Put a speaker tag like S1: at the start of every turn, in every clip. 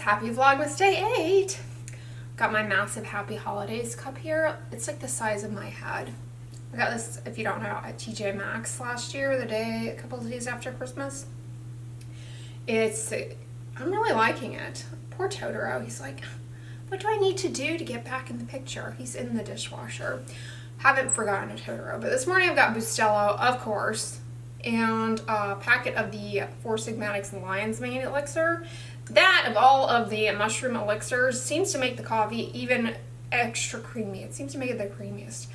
S1: happy Vlogmas day 8. Got my massive Happy Holidays cup here. It's like the size of my head. I got this, if you don't know, at TJ Maxx last year, a couple of days after Christmas. I'm really liking it. Poor Totoro, he's like, what do I need to do to get back in the picture? He's in the dishwasher. Haven't forgotten a Totoro, but this morning I've got Bustelo, of course, and a packet of the Four Sigmatics Lion's Mane elixir. That, of all of the mushroom elixirs, seems to make the coffee even extra creamy. It seems to make it the creamiest.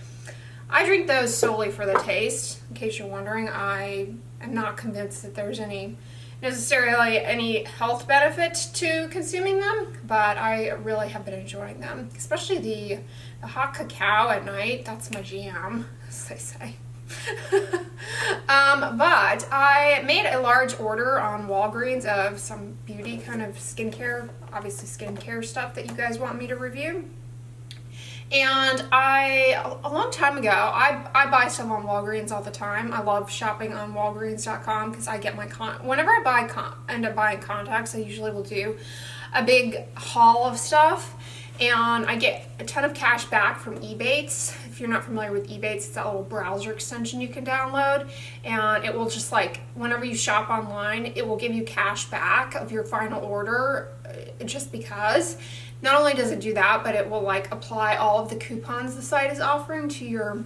S1: I drink those solely for the taste. In case you're wondering, I am not convinced that there's necessarily any health benefit to consuming them, but I really have been enjoying them. Especially the hot cacao at night. That's my jam, as they say. But I made a large order on Walgreens of some beauty kind of skincare, obviously skincare stuff that you guys want me to review. And a long time ago, I buy stuff on Walgreens all the time. I love shopping on Walgreens.com because I get my whenever I end up buying contacts, I usually will do a big haul of stuff. And I get a ton of cash back from Ebates. If you're not familiar with Ebates, it's that little browser extension you can download. And it will just like, whenever you shop online, it will give you cash back of your final order just because. Not only does it do that, but it will like apply all of the coupons the site is offering to your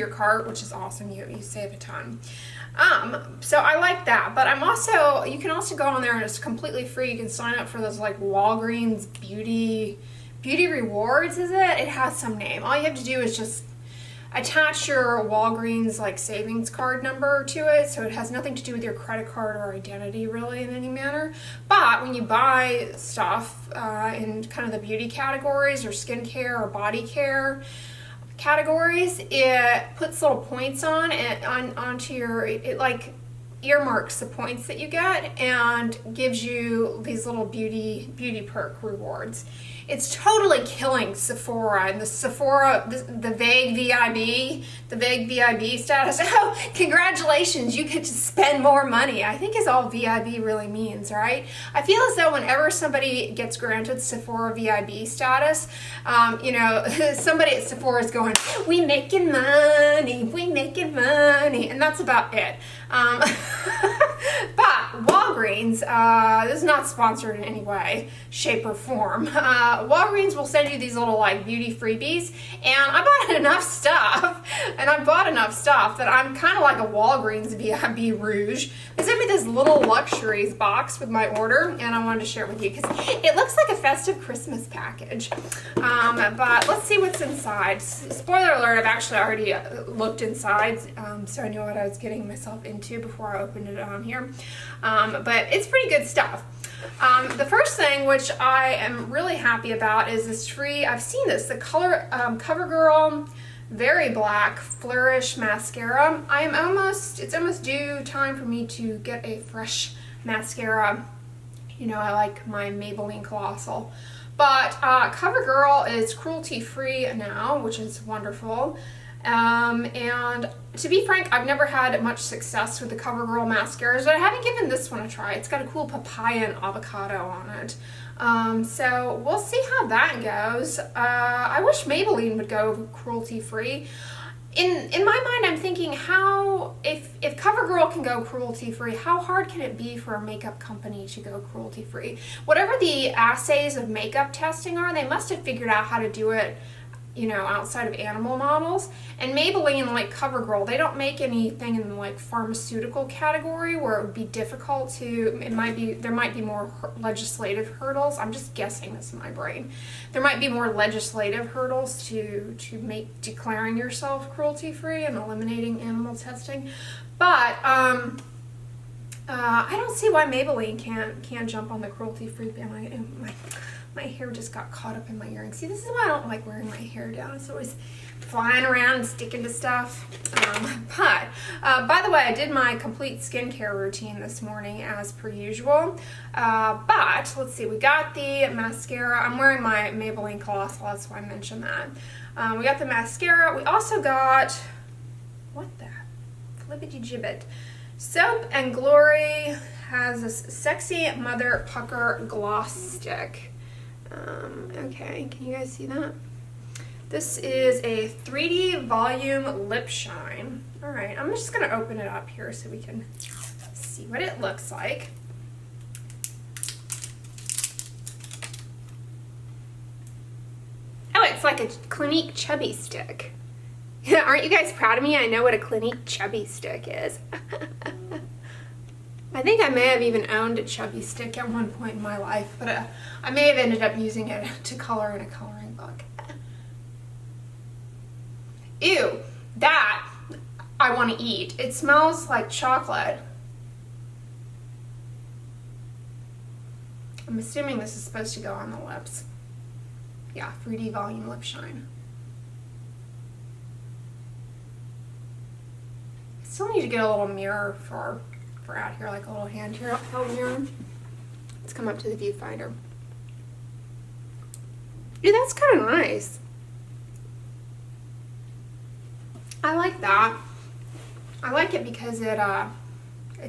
S1: cart, which is awesome. You save a ton. So I like that, but you can also go on there and it's completely free. You can sign up for those like Walgreens beauty rewards, is it? It has some name. All you have to do is just attach your Walgreens like savings card number to it, so it has nothing to do with your credit card or identity really in any manner. But when you buy stuff in kind of the beauty categories or skincare or body care categories, it puts little points onto your, it like earmarks the points that you get and gives you these little beauty perk rewards. It's totally killing Sephora and the vague VIB status. Oh, congratulations, you get to spend more money, I think is all VIB really means, right? I feel as though whenever somebody gets granted Sephora VIB status, somebody at Sephora is going, we making money, and that's about it. But Walgreens, this is not sponsored in any way, shape, or form. Walgreens will send you these little like beauty freebies, and I bought enough stuff that I'm kind of like a Walgreens VIB Rouge. They sent me this little luxuries box with my order, and I wanted to share it with you because it looks like a festive Christmas package. But let's see what's inside. Spoiler alert, I've actually already looked inside, so I knew what I was getting myself into before I opened it on here. But it's pretty good stuff. The first thing, which I am really happy about, is this free, I've seen this, the color CoverGirl Very Black Flourish Mascara. It's almost due time for me to get a fresh mascara. You know, I like my Maybelline Colossal. But CoverGirl is cruelty-free now, which is wonderful. And to be frank, I've never had much success with the CoverGirl mascaras, but I haven't given this one a try. It's got a cool papaya and avocado on it. So we'll see how that goes. I wish Maybelline would go cruelty-free. In my mind, I'm thinking, if CoverGirl can go cruelty-free, how hard can it be for a makeup company to go cruelty-free? Whatever the assays of makeup testing are, they must have figured out how to do it, outside of animal models. And Maybelline, like CoverGirl, they don't make anything in the like pharmaceutical category where it would be difficult to, there might be more legislative hurdles. I'm just guessing, this in my brain. There might be more legislative hurdles to make declaring yourself cruelty-free and eliminating animal testing. But I don't see why Maybelline can't jump on the cruelty-free bandwagon. My hair just got caught up in my earrings. See, this is why I don't like wearing my hair down. It's always flying around and sticking to stuff. But by the way, I did my complete skincare routine this morning as per usual. But let's see, we got the mascara. I'm wearing my Maybelline Colossal, that's why I mentioned that. We got the mascara. We also got, what the flippity gibbet? Soap and Glory has this Sexy Mother Pucker Gloss Stick. Okay, can you guys see that? This is a 3D volume lip shine. All right, I'm just gonna open it up here so we can see what it looks like. Oh, it's like a Clinique Chubby Stick. Aren't you guys proud of me? I know what a Clinique Chubby Stick is. I think I may have even owned a Chubby Stick at one point in my life, but I may have ended up using it to color in a coloring book. Ew, that I want to eat. It smells like chocolate. I'm assuming this is supposed to go on the lips. Yeah, 3D volume lip shine. I still need to get a little mirror for out here, like a little handheld mirror. Let's come up to the viewfinder. Dude, that's kind of nice. I like that. I like it because it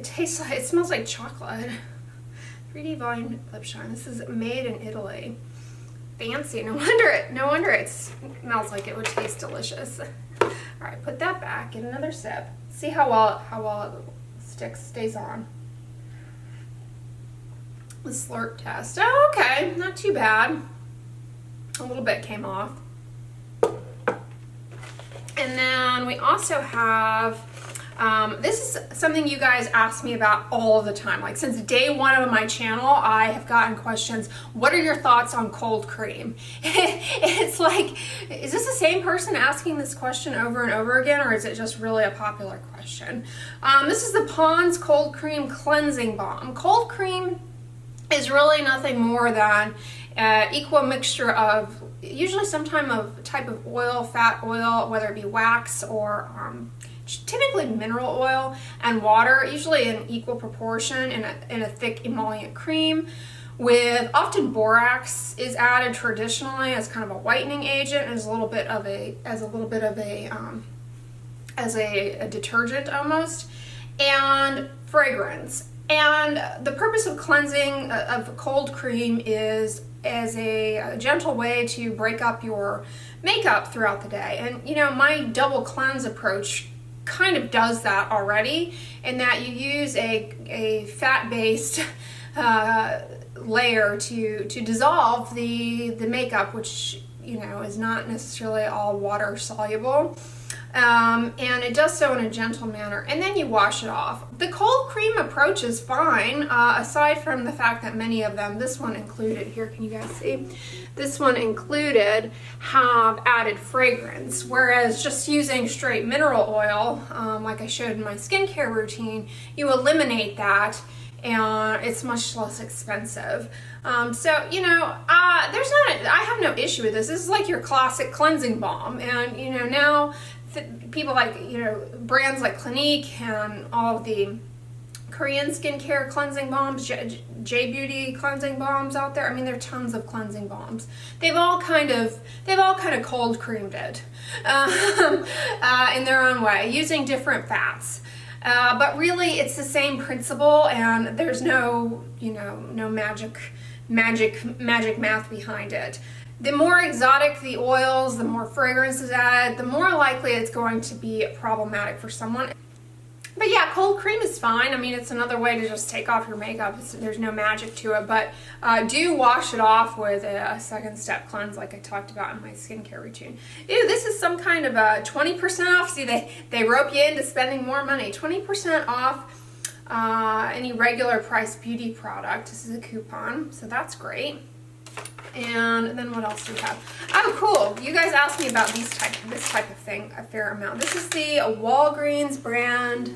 S1: tastes like, it smells like chocolate. 3D volume lip shine. This is made in Italy. Fancy. No wonder it smells like it would taste delicious. All right, put that back. Get another sip. See how well it stays on. The slurp test. Oh, okay, not too bad. A little bit came off. And then we also have, this is something you guys ask me about all the time. Like since day one of my channel, I have gotten questions. What are your thoughts on cold cream? It's like, is this the same person asking this question over and over again, or is it just really a popular question? This is the Pond's Cold Cream Cleansing Balm. Cold cream is really nothing more than equal mixture of usually some type of oil, fat oil, whether it be wax or typically mineral oil, and water, usually in equal proportion in a thick emollient cream, with often borax is added traditionally as kind of a whitening agent, as a little bit of a detergent almost, and fragrance. And the purpose of cleansing of cold cream is as a gentle way to break up your makeup throughout the day. And you know, my double cleanse approach kind of does that already, in that you use a fat-based layer to dissolve the makeup, which you know is not necessarily all water soluble. And it does so in a gentle manner, and then you wash it off. The cold cream approach is fine, aside from the fact that many of them, this one included, here can you guys see, this one included have added fragrance, whereas just using straight mineral oil, like I showed in my skincare routine, you eliminate that and it's much less expensive. So, you know, I have no issue with this. This is like your classic cleansing balm, and you know, now people like, you know, brands like Clinique and all of the Korean skincare cleansing balms, J-Beauty cleansing balms out there. I mean, there are tons of cleansing balms. They've all kind of cold creamed it in their own way, using different fats. But really, it's the same principle, and there's no, you know, no magic math behind it. The more exotic the oils, the more fragrance is added, the more likely it's going to be problematic for someone. But yeah, cold cream is fine. I mean, it's another way to just take off your makeup. There's no magic to it, but do wash it off with a second step cleanse like I talked about in my skincare routine. Ew, this is some kind of a 20% off. See, they rope you into spending more money. 20% off any regular price beauty product. This is a coupon, so that's great. And then what else do we have? Oh, cool. You guys asked me about this type of thing a fair amount. This is the WALGREENS brand.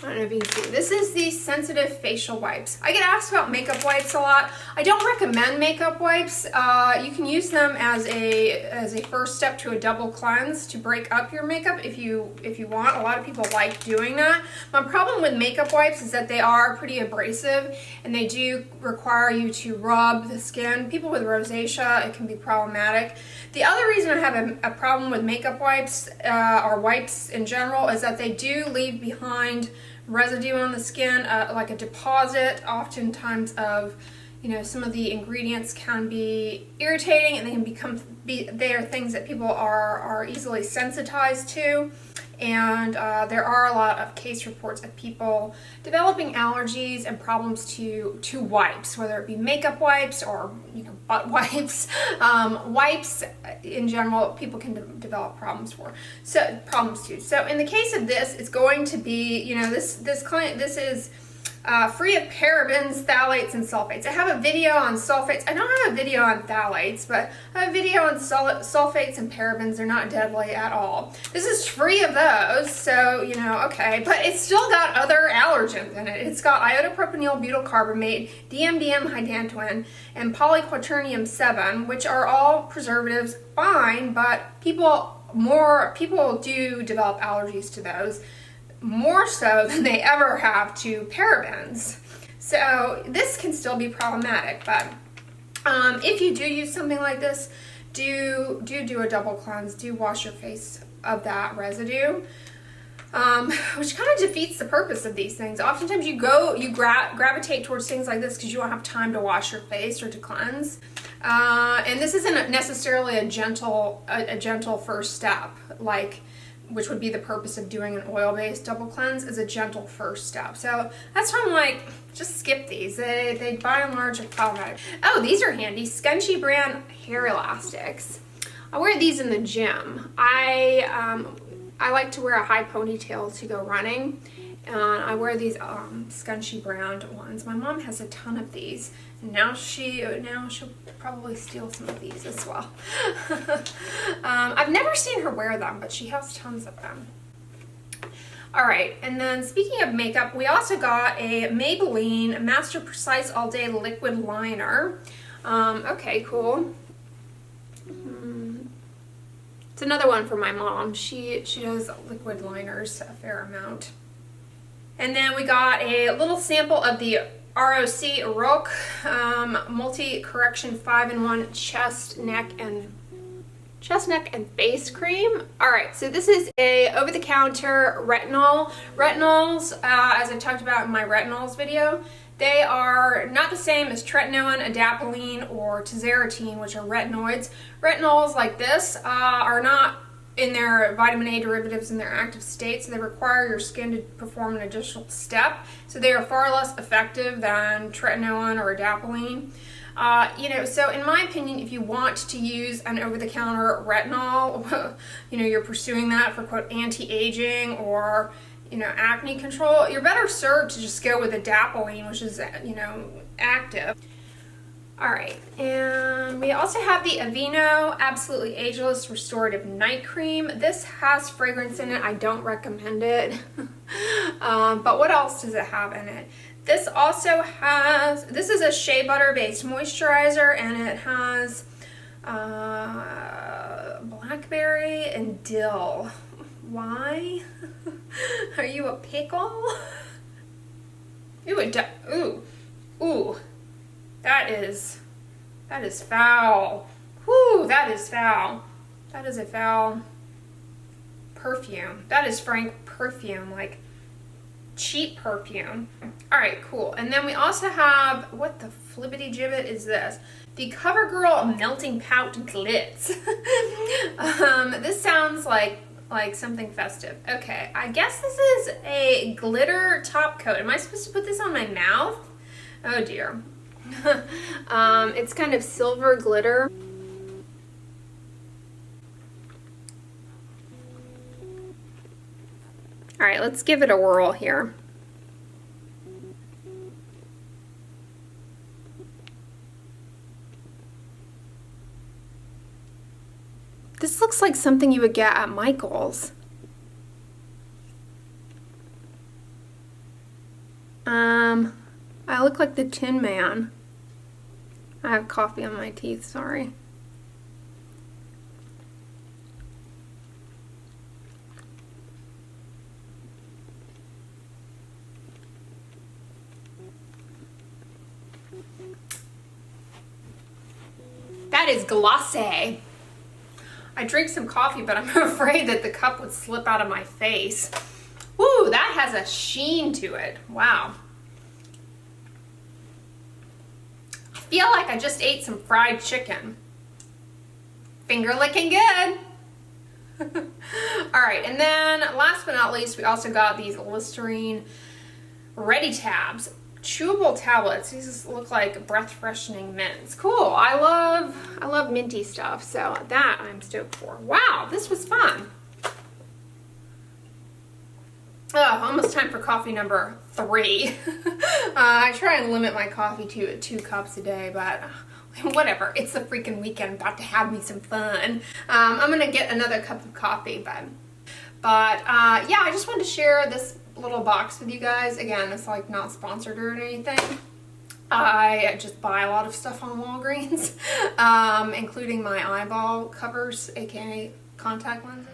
S1: I don't know if you can see. This is the Sensitive Facial Wipes. I get asked about makeup wipes a lot. I don't recommend makeup wipes. You can use them as a first step to a double cleanse to break up your makeup if you want. A lot of people like doing that. My problem with makeup wipes is that they are pretty abrasive and they do require you to rub the skin. People with rosacea, it can be problematic. The other reason I have a problem with makeup wipes or wipes in general is that they do leave behind residue on the skin, like a deposit, oftentimes of, you know, some of the ingredients can be irritating, and they can they are things that people are easily sensitized to. And there are a lot of case reports of people developing allergies and problems to wipes, whether it be makeup wipes or, you know, butt wipes. Wipes in general, people can develop problems too. So in the case of this, it's going to be, you know, this is free of parabens, phthalates, and sulfates. I have a video on sulfates. I don't have a video on phthalates, but I have a video on sulfates and parabens. They're not deadly at all. This is free of those, so, you know, okay. But it's still got other allergens in it. It's got isopropanol butyl carbamate, DMDM hydantoin, and polyquaternium 7, which are all preservatives, fine, but people do develop allergies to those, more so than they ever have to parabens. So this can still be problematic, but if you do use something like this, do a double cleanse. Do wash your face of that residue, which kind of defeats the purpose of these things. Oftentimes you gravitate towards things like this because you don't have time to wash your face or to cleanse. And this isn't necessarily a gentle first step, which would be the purpose of doing an oil-based double cleanse, is a gentle first step. So that's why I'm like, just skip these. They by and large are problematic. Oh, these are handy. Scunchie brand hair elastics. I wear these in the gym. I like to wear a high ponytail to go running, and I wear these Scunchie brand ones. My mom has a ton of these. Now she'll probably steal some of these as well. I've never seen her wear them, but she has tons of them. All right, and then speaking of makeup, we also got a Maybelline Master Precise All Day Liquid Liner. Okay, cool. It's another one for my mom. She does liquid liners a fair amount. And then we got a little sample of the ROC Multi-Correction 5-in-1 chest, neck, and face cream. Alright, so this is a over-the-counter retinol. Retinols, as I talked about in my retinols video, they are not the same as tretinoin, adapalene, or tazarotene, which are retinoids. Retinols like this are not in their vitamin A derivatives in their active state, so they require your skin to perform an additional step. So they are far less effective than tretinoin or adapalene. You know, so in my opinion, if you want to use an over-the-counter retinol, you know, you're pursuing that for, quote, anti-aging or, you know, acne control, you're better served to just go with adapalene, which is, you know, active. Alright, and we also have the Aveeno Absolutely Ageless Restorative Night Cream. This has fragrance in it. I don't recommend it. But what else does it have in it? This also has, this is a shea butter based moisturizer, and it has blackberry and dill. Why? Are you a pickle? Ooh. That is foul. Whew, that is foul. That is a foul perfume. That is frank perfume, like cheap perfume. All right, cool. And then we also have, what the flippity gibbet is this? The CoverGirl Melting Pout Glitz. This sounds like something festive. Okay, I guess this is a glitter top coat. Am I supposed to put this on my mouth? Oh dear. It's kind of silver glitter. All right, let's give it a whirl here. This looks like something you would get at Michael's. I look like the Tin Man. I have coffee on my teeth, sorry. That is glacé. I drink some coffee, but I'm afraid that the cup would slip out of my face. Woo, that has a sheen to it. Wow. I feel like I just ate some fried chicken. Finger licking good. All right, and then last but not least, we also got these Listerine Ready Tabs. Chewable tablets. These look like breath freshening mints. Cool. I love minty stuff, so that I'm stoked for. Wow, this was fun. Oh, almost time for coffee number 3. I try and limit my coffee to 2 cups a day, but whatever. It's the freaking weekend. I'm about to have me some fun. I'm gonna get another cup of coffee, but yeah, I just wanted to share this little box with you guys. Again, it's like not sponsored or anything. I just buy a lot of stuff on Walgreens, including my eyeball covers, aka contact lenses.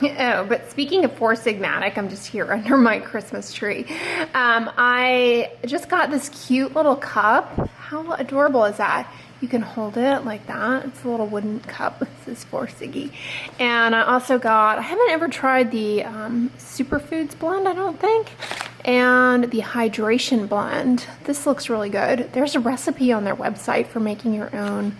S1: Oh, but speaking of Four Sigmatic, I'm just here under my Christmas tree. I just got this cute little cup. How adorable is that? You can hold it like that. It's a little wooden cup. This is Four Siggy. And I also got, I haven't ever tried the Superfoods blend, I don't think, and the Hydration blend. This looks really good. There's a recipe on their website for making your own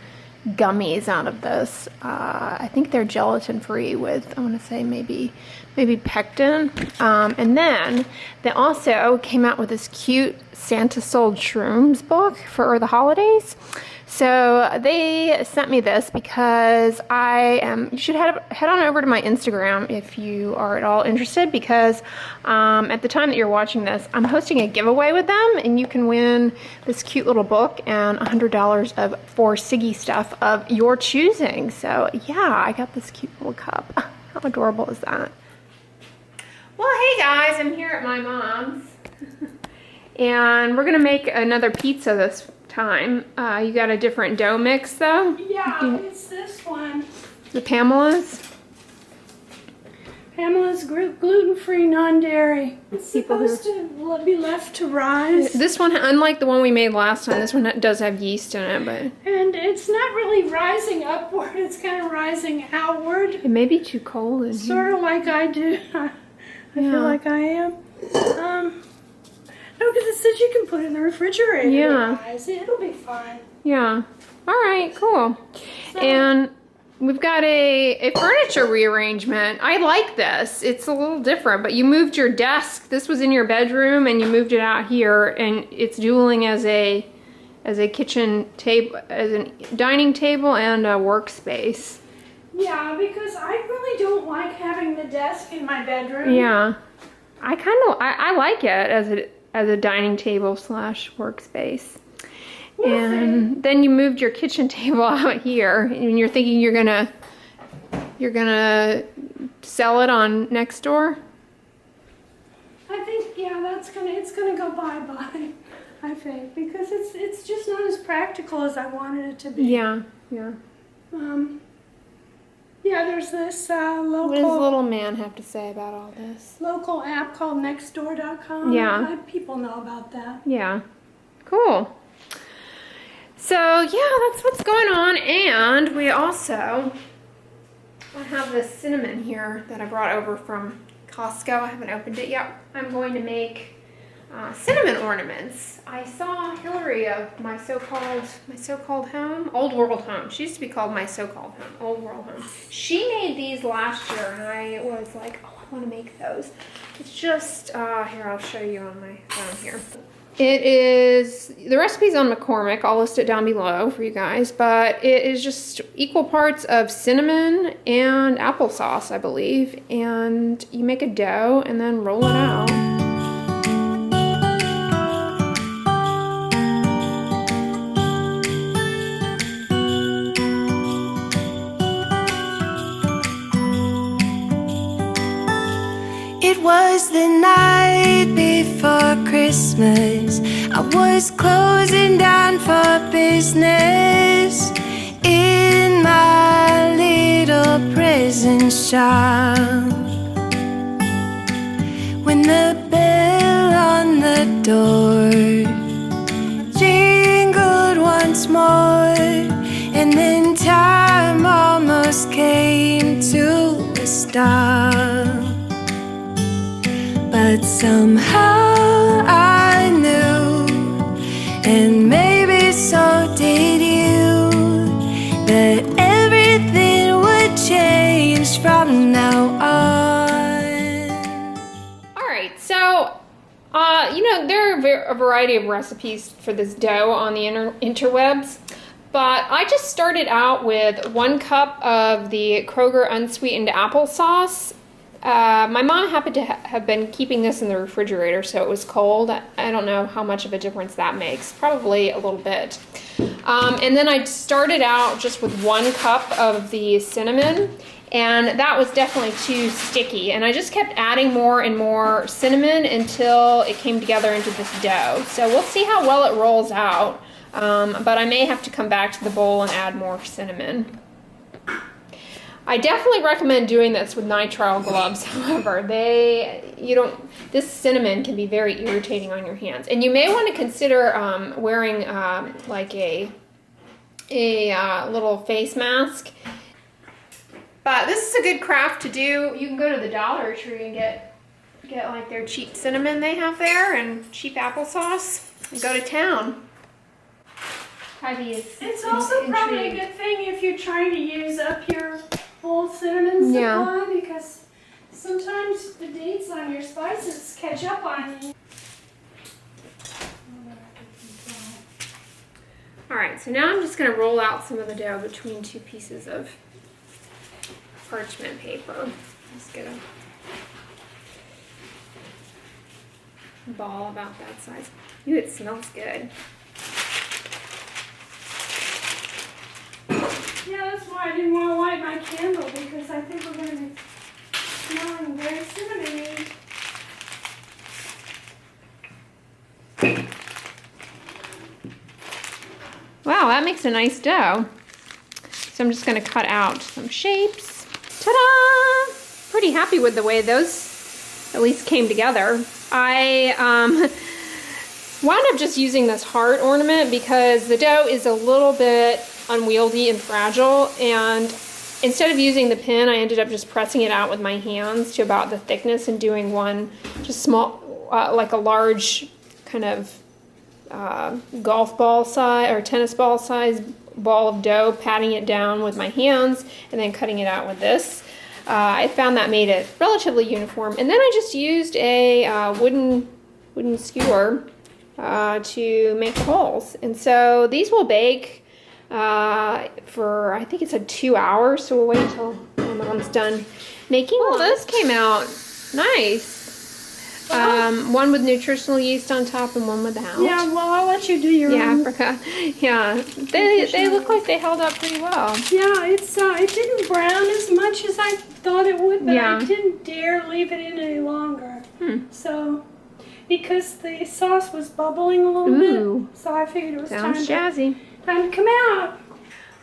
S1: gummies out of this. I think they're gelatin free with, I want to say maybe pectin. And then they also came out with this cute Santa Sold Shrooms book for the holidays. So they sent me this because you should head on over to my Instagram if you are at all interested, because at the time that you're watching this, I'm hosting a giveaway with them, and you can win this cute little book and $100 of Four Siggy stuff of your choosing. So yeah, I got this cute little cup. How adorable is that? Well, hey guys, I'm here at my mom's, and we're gonna make another pizza this time. You got a different dough mix though?
S2: Yeah, it's this one.
S1: The Pamela's?
S2: Pamela's gluten-free, non-dairy. It's supposed to be left to rise.
S1: This one, unlike the one we made last time, this one does have yeast in it, but...
S2: And it's not really rising upward, it's kind of rising outward.
S1: It may be too cold in here.
S2: Sort of like I do. I feel like I am. No, because it says you can put it in the refrigerator.
S1: Yeah.
S2: It'll be fine.
S1: Yeah. All right, cool. So, and we've got a furniture rearrangement. I like this. It's a little different, but you moved your desk. This was in your bedroom, and you moved it out here, and it's dueling as a kitchen table, as a dining table and a workspace.
S2: Yeah, because I really don't like having the desk in my bedroom.
S1: Yeah. I like it as a dining table / workspace. And then you moved your kitchen table out here, and you're thinking you're gonna sell it on Nextdoor?
S2: I think, yeah, it's gonna go bye-bye, I think, because it's just not as practical as I wanted it to be.
S1: Yeah.
S2: Yeah, there's this local...
S1: What does little man have to say about all this?
S2: Local app called Nextdoor.com.
S1: Yeah.
S2: People know about that.
S1: Yeah. Cool. So, yeah, that's what's going on. And we also... I have this cinnamon here that I brought over from Costco. I haven't opened it yet. I'm going to make cinnamon ornaments. I saw Hillary of my so-called home, Old World Home. She used to be called my so-called home, Old World Home. She made these last year, and I was like, oh, I want to make those. It's just here, I'll show you on my phone here. It is, the recipe's on McCormick. I'll list it down below for you guys, but it is just equal parts of cinnamon and applesauce, I believe. And you make a dough and then roll it out.
S3: It was the night before Christmas. I was closing down for business in my little present shop, when the bell on the door jingled once more, and then time almost came to a stop. but somehow I knew, and maybe so did you, that everything would change from now on.
S1: All right, so you know, there are a variety of recipes for this dough on the interwebs, but I just started out with 1 cup of the Kroger unsweetened applesauce. My mom happened to have been keeping this in the refrigerator, so it was cold. I don't know how much of a difference that makes, probably a little bit. And then I started out just with 1 cup of the cinnamon, and that was definitely too sticky. And I just kept adding more and more cinnamon until it came together into this dough. So we'll see how well it rolls out, but I may have to come back to the bowl and add more cinnamon. I definitely recommend doing this with nitrile gloves. However, this cinnamon can be very irritating on your hands, and you may want to consider wearing like a little face mask. But this is a good craft to do. You can go to the Dollar Tree and get like their cheap cinnamon they have there and cheap applesauce and go to town.
S2: It's also probably a good thing if you're trying to use up your full cinnamon supply, because sometimes the dates on your spices catch up on you.
S1: All right, so now I'm just going to roll out some of the dough between 2 pieces of parchment paper. Just get a ball about that size. Ooh, it smells good.
S2: Yeah, that's why I didn't want to light my candle, because I think we're going to be smelling very cinnamony.
S1: Wow, that makes a nice dough. So I'm just going to cut out some shapes. Ta-da! Pretty happy with the way those at least came together. I wound up just using this heart ornament because the dough is a little bit unwieldy and fragile, and instead of using the pin, I ended up just pressing it out with my hands to about the thickness and doing one just small, like a large kind of golf ball size or tennis ball size ball of dough, patting it down with my hands and then cutting it out with this. I found that made it relatively uniform, and then I just used a wooden skewer to make holes, and so these will bake for, I think it said 2 hours, so we'll wait until my mom's done making. Well, those came out nice. One with nutritional yeast on top and one without.
S2: Yeah, well, I'll let you do your own.
S1: Africa. Yeah, they look like they held up pretty well.
S2: Yeah, it didn't brown as much as I thought it would, but
S1: Yeah.
S2: I didn't dare leave it in any longer. So, because the sauce was bubbling a little
S1: Ooh.
S2: bit, so I figured it was
S1: Sounds
S2: time
S1: jazzy.
S2: to come out.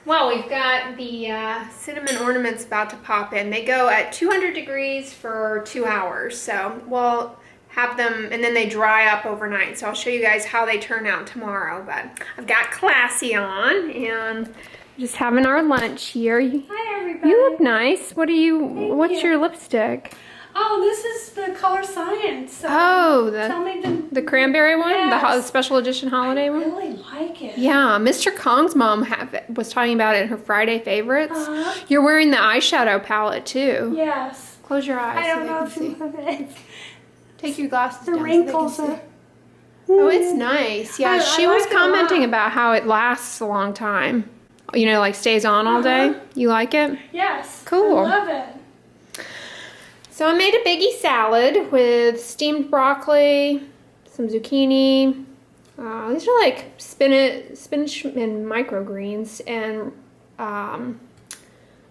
S1: Well, we've got the cinnamon ornaments about to pop in. They go at 200 degrees for 2 hours. So we'll have them, and then they dry up overnight. So I'll show you guys how they turn out tomorrow. But I've got Classy on, and just having our lunch here.
S2: Hi, everybody.
S1: You look nice. What's your lipstick?
S2: Oh, this is the Color Science. So
S1: Oh,
S2: tell me
S1: the cranberry one?
S2: Yes.
S1: The special edition holiday
S2: I
S1: one?
S2: really like it.
S1: Yeah, Mr. Kong's mom was talking about it in her Friday favorites. You're wearing the eyeshadow palette too.
S2: Yes.
S1: Close your eyes.
S2: I don't
S1: so
S2: know
S1: they
S2: if
S1: can
S2: you
S1: see.
S2: have it.
S1: Take your glasses
S2: The
S1: down.
S2: wrinkles
S1: so they can
S2: are...
S1: see. Oh, it's nice. Yeah,
S2: I
S1: she
S2: like
S1: was
S2: it a lot.
S1: commenting about how it lasts a long time. You know, like stays on all day. You like it?
S2: Yes.
S1: Cool.
S2: I love it.
S1: So I made a biggie salad with steamed broccoli, some zucchini. These are like spinach and microgreens, and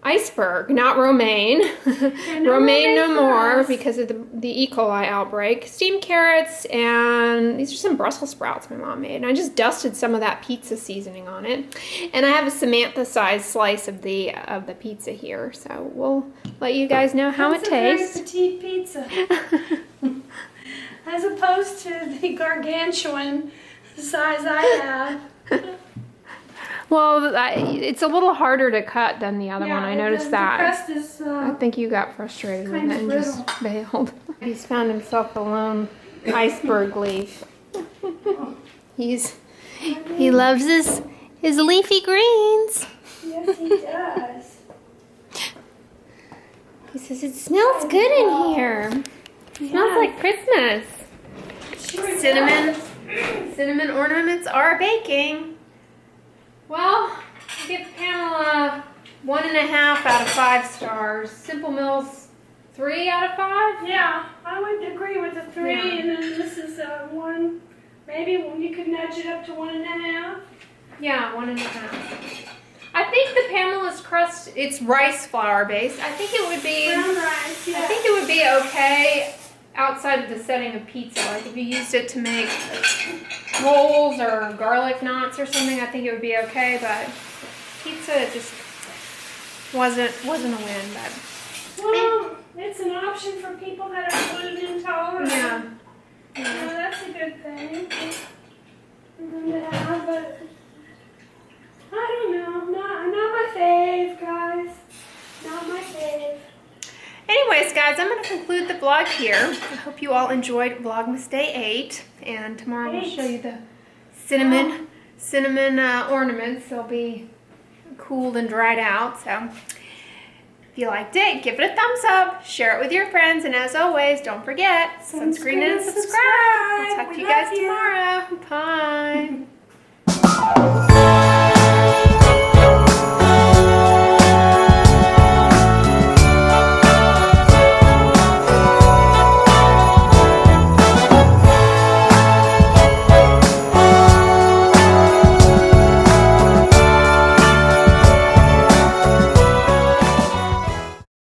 S1: iceberg, not romaine. Romaine no more because of the E. coli outbreak. Steamed carrots, and these are some Brussels sprouts my mom made. And I just dusted some of that pizza seasoning on it. And I have a Samantha-sized slice of the pizza here, so we'll let you guys know how it tastes.
S2: That's a very petite pizza. As opposed to the gargantuan size I have.
S1: Well, it's a little harder to cut than the other one. I noticed that.
S2: The crust is
S1: I think you got frustrated with
S2: kind
S1: it
S2: of
S1: and just bailed. He's found himself a lone iceberg leaf. He loves his leafy greens.
S2: Yes, he does.
S1: He says it smells good in here. It smells like Christmas.
S2: Sure
S1: Cinnamon ornaments are baking. Well, I give Pamela 1.5 out of 5 stars. Simple Mills 3 out of 5.
S2: Yeah, I would agree with the 3,
S1: Yeah.
S2: and then this is 1. Maybe you could nudge it up to 1.5.
S1: Yeah, 1.5. I think the Pamela's crust, it's rice flour based. I think it would be.
S2: Brown rice, yeah.
S1: I think it would be okay outside of the setting of pizza. Like if you used it to make rolls or garlic knots or something, I think it would be okay. But pizza it just wasn't a win. But
S2: Well, it's an option for people that are gluten intolerant.
S1: yeah.
S2: Yeah, that's a good thing. Yeah, but I don't know. Not my fave, guys. Not my fave.
S1: Anyways, guys, I'm going to conclude the vlog here. I hope you all enjoyed Vlogmas Day 8. And tomorrow we'll show you the cinnamon ornaments. They'll be cooled and dried out. So if you liked it, give it a thumbs up. Share it with your friends. And as always, don't forget, sunscreen and subscribe. I'll talk to you guys tomorrow. Bye.